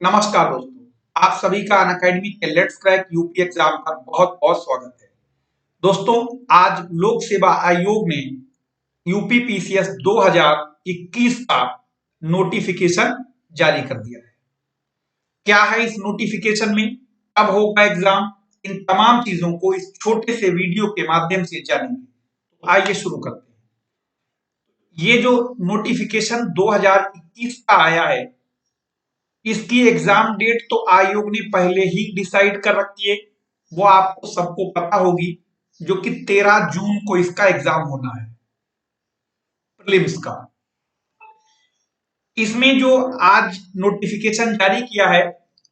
नमस्कार दोस्तों, आप सभी का अनअकैडमी के लेट्स क्रैक यूपी एग्जाम पर बहुत बहुत स्वागत है। दोस्तों, आज लोक सेवा आयोग ने यूपी पीसीएस 2021 का नोटिफिकेशन जारी कर दिया है। क्या है इस नोटिफिकेशन में, कब होगा एग्जाम, इन तमाम चीजों को इस छोटे से वीडियो के माध्यम से जानेंगे। तो आइए शुरू करते हैं। ये जो नोटिफिकेशन 2021 का आया है, इसकी एग्जाम डेट तो आयोग ने पहले ही डिसाइड कर रखी है। वो आपको सबको पता होगी, जो कि 13 जून को इसका एग्जाम होना है, प्रीलिम्स का। इसमें जो आज नोटिफिकेशन जारी किया है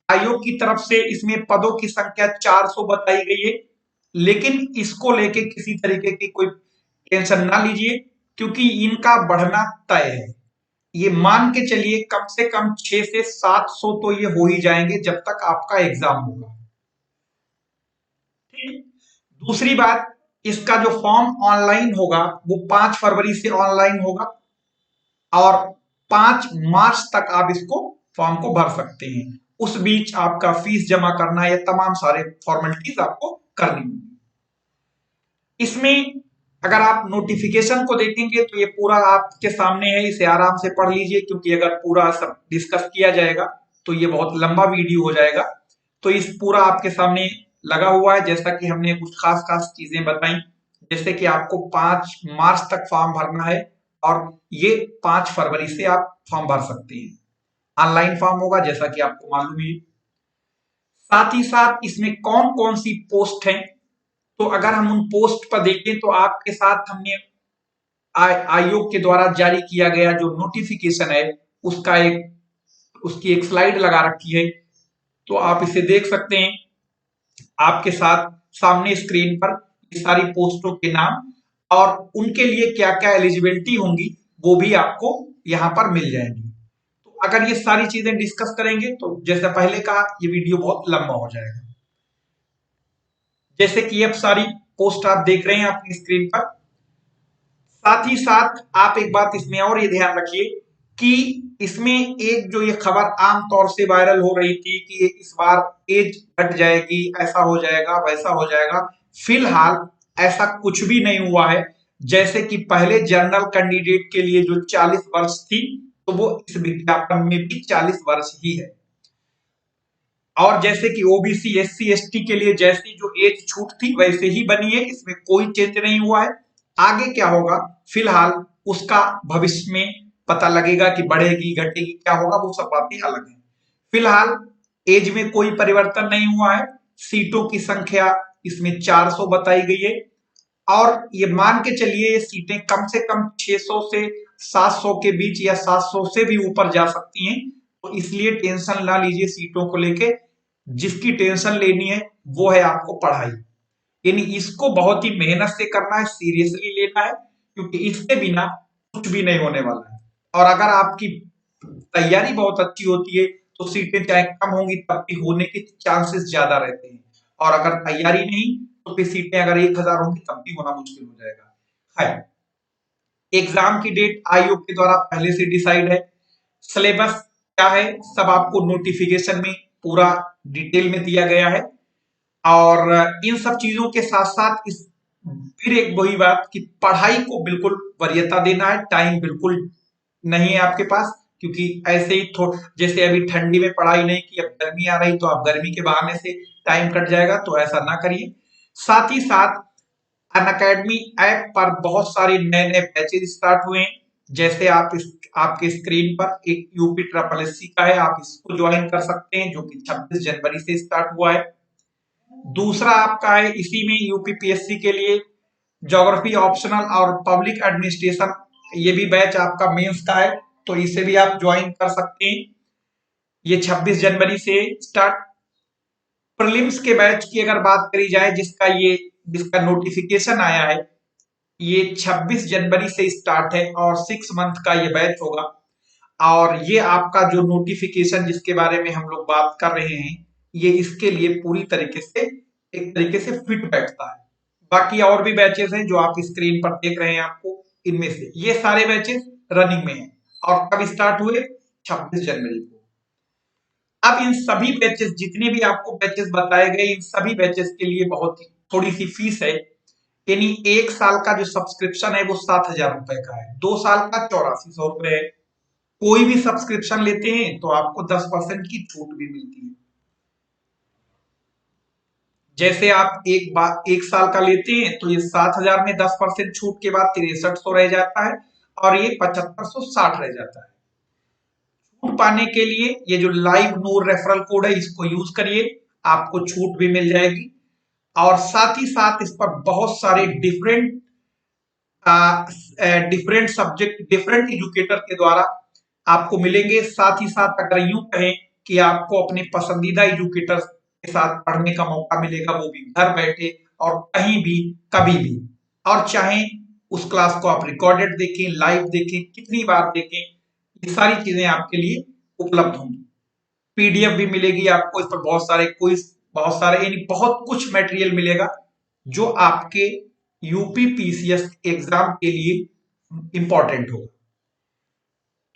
आयोग की तरफ से, इसमें पदों की संख्या 400 बताई गई है। लेकिन इसको लेके किसी तरीके की कोई टेंशन ना लीजिए, क्योंकि इनका बढ़ना तय है। ये मान के चलिए कम से कम 6 से 700 तो ये हो ही जाएंगे जब तक आपका एग्जाम होगा। ठीक। दूसरी बात, इसका जो फॉर्म ऑनलाइन होगा वो 5 फरवरी से ऑनलाइन होगा और 5 मार्च तक आप इसको फॉर्म को भर सकते हैं। उस बीच आपका फीस जमा करना, ये तमाम सारे फॉर्मेलिटीज आपको करनी होंगी। इसमें अगर आप नोटिफिकेशन को देखेंगे तो ये पूरा आपके सामने है, इसे आराम से पढ़ लीजिए, क्योंकि अगर पूरा सब डिस्कस किया जाएगा तो ये बहुत लंबा वीडियो हो जाएगा। तो इस पूरा आपके सामने लगा हुआ है, जैसा कि हमने कुछ खास खास चीजें बताई, जैसे कि आपको 5 मार्च तक फॉर्म भरना है और ये 5 फरवरी से आप फॉर्म भर सकते हैं। ऑनलाइन फॉर्म होगा, जैसा कि आपको मालूम ही है। साथ ही साथ इसमें कौन कौन सी पोस्ट है, तो अगर हम उन पोस्ट पर देखें तो आपके साथ हमने आयोग के द्वारा जारी किया गया जो नोटिफिकेशन है उसका उसकी एक स्लाइड लगा रखी है, तो आप इसे देख सकते हैं। आपके साथ सामने स्क्रीन पर ये सारी पोस्टों के नाम और उनके लिए क्या क्या एलिजिबिलिटी होंगी वो भी आपको यहाँ पर मिल जाएंगी। तो अगर ये सारी चीजें डिस्कस करेंगे तो जैसे पहले कहा, ये वीडियो बहुत लंबा हो जाएगा। जैसे कि अब सारी पोस्ट आप देख रहे हैं अपनी स्क्रीन पर। साथ ही साथ आप एक बात इसमें और ये ध्यान रखिए कि इसमें एक जो ये खबर आम तौर से वायरल हो रही थी कि इस बार एज घट जाएगी, ऐसा हो जाएगा, वैसा हो जाएगा। फिलहाल ऐसा कुछ भी नहीं हुआ है। जैसे कि पहले जनरल कैंडिडेट के लिए जो 40 वर्ष थी, तो वो इस विज्ञापन में भी 40 वर्ष ही है। और जैसे कि ओबीसी एससी एसटी के लिए जैसी जो एज छूट थी वैसे ही बनी है, इसमें कोई चेंज नहीं हुआ है। आगे क्या होगा फिलहाल उसका भविष्य में पता लगेगा कि बढ़ेगी घटेगी, क्या होगा वो सब बातें अलग है। फिलहाल एज में कोई परिवर्तन नहीं हुआ है। सीटों की संख्या इसमें 400 बताई गई है और ये मान के चलिए ये सीटें कम से कम 600 से 700 के बीच या 700 से भी ऊपर जा सकती हैं। तो इसलिए टेंशन ना लीजिए सीटों को लेके। जिसकी टेंशन लेनी है वो है आपको पढ़ाई, यानी इसको बहुत ही मेहनत से करना है, सीरियसली लेना है, क्योंकि इसके बिना कुछ भी नहीं होने वाला है। और अगर आपकी तैयारी बहुत अच्छी होती है तो सीटें चाहे कम होंगी तब भी होने के चांसेस ज्यादा रहते हैं। और अगर तैयारी नहीं तो फिर सीटें अगर 1000 होंगी तब भी होना मुश्किल हो जाएगा। है, एग्जाम की डेट आयोग के द्वारा पहले से डिसाइड है। सिलेबस क्या है सब आपको नोटिफिकेशन में पूरा डिटेल में दिया गया है। और इन सब चीजों के साथ साथ इस फिर एक वही बात कि पढ़ाई को बिल्कुल वरीयता देना है, टाइम बिल्कुल नहीं है आपके पास, क्योंकि ऐसे ही जैसे अभी ठंडी में पढ़ाई नहीं की, अब गर्मी आ रही तो आप गर्मी के बहाने से टाइम कट जाएगा, तो ऐसा ना करिए। साथ ही साथ अनअकैडमी ऐप पर बहुत सारे नए नए बैचेज स्टार्ट हुए हैं। जैसे आपके स्क्रीन पर एक यूपी ट्रिपल एससी का है, आप इसको ज्वाइन कर सकते हैं, जो कि 26 जनवरी से स्टार्ट हुआ है। दूसरा आपका है इसी में यूपीपीएससी के लिए ज्योग्राफी ऑप्शनल और पब्लिक एडमिनिस्ट्रेशन, ये भी बैच आपका मेंस का है, तो इसे भी आप ज्वाइन कर सकते हैं। ये 26 जनवरी से स्टार्ट। प्रीलिम्स के बैच की अगर बात करी जाए, जिसका नोटिफिकेशन आया है, ये 26 जनवरी से स्टार्ट है और 6 मंथ का ये बैच होगा। और ये आपका जो नोटिफिकेशन जिसके बारे में हम लोग बात कर रहे हैं, ये इसके लिए पूरी तरीके से एक तरीके से फिट बैठता है। बाकी और भी बैचेस हैं जो आप स्क्रीन पर देख रहे हैं, आपको इनमें से ये सारे बैचेस रनिंग में हैं। और कब स्टार्ट हुए? 26 जनवरी को। अब इन सभी बैचेस, जितने भी आपको बैचेस बताए गए, इन सभी बैचेस के लिए बहुत ही थोड़ी सी फीस है। यानी 1 साल का जो सब्सक्रिप्शन है वो 7,000 रुपए का है, 2 साल का 8400 रुपए है। कोई भी सब्सक्रिप्शन लेते हैं तो आपको 10% की छूट भी मिलती है। जैसे आप 1 साल का लेते हैं तो ये 7,000 में 10% छूट के बाद 6300 रह जाता है, और ये 7560 रह जाता है। छूट पाने के लिए ये जो लाइव नूर रेफरल कोड है इसको यूज करिए, आपको छूट भी मिल जाएगी। और साथ ही साथ इस पर बहुत सारे डिफरेंट सब्जेक्ट, डिफरेंट एजुकेटर के द्वारा आपको मिलेंगे। साथ ही साथ अगर यूं कहें कि आपको अपने पसंदीदा एजुकेटर के साथ पढ़ने का मौका मिलेगा, वो भी घर बैठे और कहीं भी, कभी भी। और चाहे उस क्लास को आप रिकॉर्डेड देखें, लाइव देखें, कितनी बार देखें, ये सारी चीजें आपके लिए उपलब्ध होंगी। पीडीएफ भी मिलेगी आपको, इस पर बहुत सारे क्विज, बहुत सारे, यानी बहुत कुछ मटेरियल मिलेगा जो आपके यूपी पीसीएस एग्जाम के लिए इंपॉर्टेंट होगा।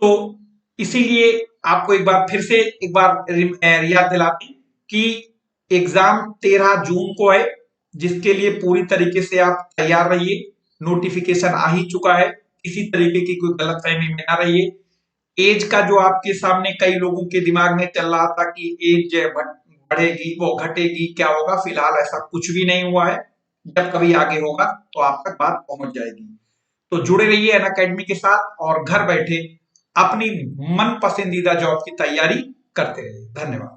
तो इसीलिए आपको एक बार फिर से एक बार याद दिलाते कि एग्जाम 13 जून को है, जिसके लिए पूरी तरीके से आप तैयार रहिए। नोटिफिकेशन आ ही चुका है, किसी तरीके की कोई गलतफहमी में ना रहिए। एज का जो आपके सामने कई लोगों के दिमाग में चल रहा था कि एज बढ़ेगी, वो घटेगी, क्या होगा, फिलहाल ऐसा कुछ भी नहीं हुआ है। जब कभी आगे होगा तो आप तक बात पहुंच जाएगी। तो जुड़े रहिए अनअकैडमी के साथ और घर बैठे अपनी मन पसंदीदा जॉब की तैयारी करते रहिए। धन्यवाद।